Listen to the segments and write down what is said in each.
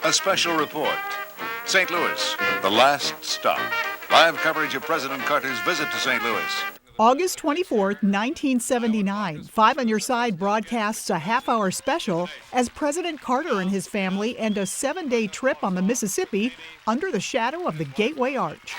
A special report. St. Louis, the last stop. Live coverage of President Carter's visit to St. Louis. August 24th, 1979, Five on Your Side broadcasts a half-hour special as President Carter and his family end a 7-day trip on the Mississippi under the shadow of the Gateway Arch.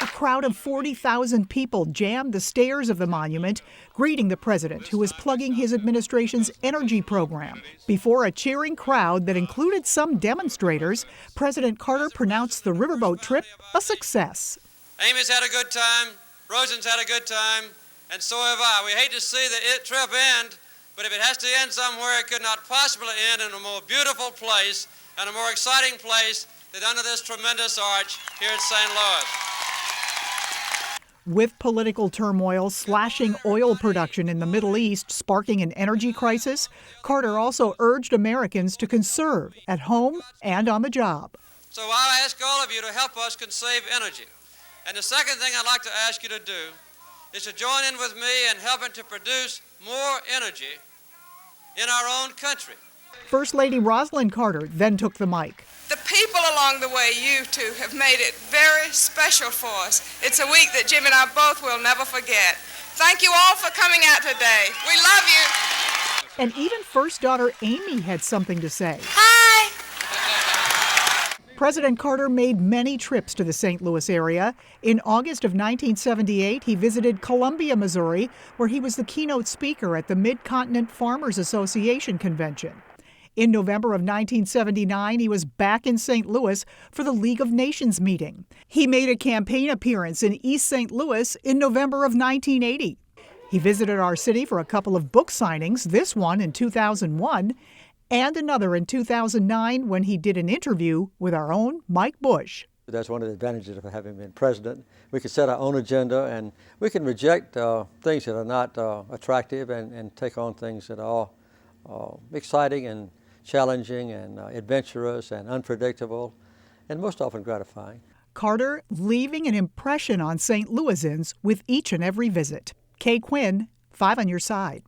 A crowd of 40,000 people jammed the stairs of the monument, greeting the president, who was plugging his administration's energy program. Before a cheering crowd that included some demonstrators, President Carter pronounced the riverboat trip a success. Amy's had a good time, Rosen's had a good time, and so have I. We hate to see the trip end, but if it has to end somewhere, it could not possibly end in a more beautiful place and a more exciting place than under this tremendous arch here at St. Louis. With political turmoil slashing oil production in the Middle East sparking an energy crisis, Carter also urged Americans to conserve at home and on the job. So I ask all of you to help us conserve energy. And the second thing I'd like to ask you to do is to join in with me in helping to produce more energy in our own country. First Lady Rosalynn Carter then took the mic. The people along the way, you two, have made it very special for us. It's a week that Jim and I both will never forget. Thank you all for coming out today. We love you. And even first daughter Amy had something to say. Hi. President Carter made many trips to the St. Louis area. In August of 1978, he visited Columbia, Missouri, where he was the keynote speaker at the Mid-Continent Farmers Association convention. In November of 1979, he was back in St. Louis for the League of Nations meeting. He made a campaign appearance in East St. Louis in November of 1980. He visited our city for a couple of book signings, this one in 2001, and another in 2009 when he did an interview with our own Mike Bush. That's one of the advantages of having been president. We can set our own agenda, and we can reject things that are not attractive and take on things that are exciting and challenging and adventurous and unpredictable and most often gratifying. Carter leaving an impression on St. Louisans with each and every visit. Kay Quinn, Five on Your Side.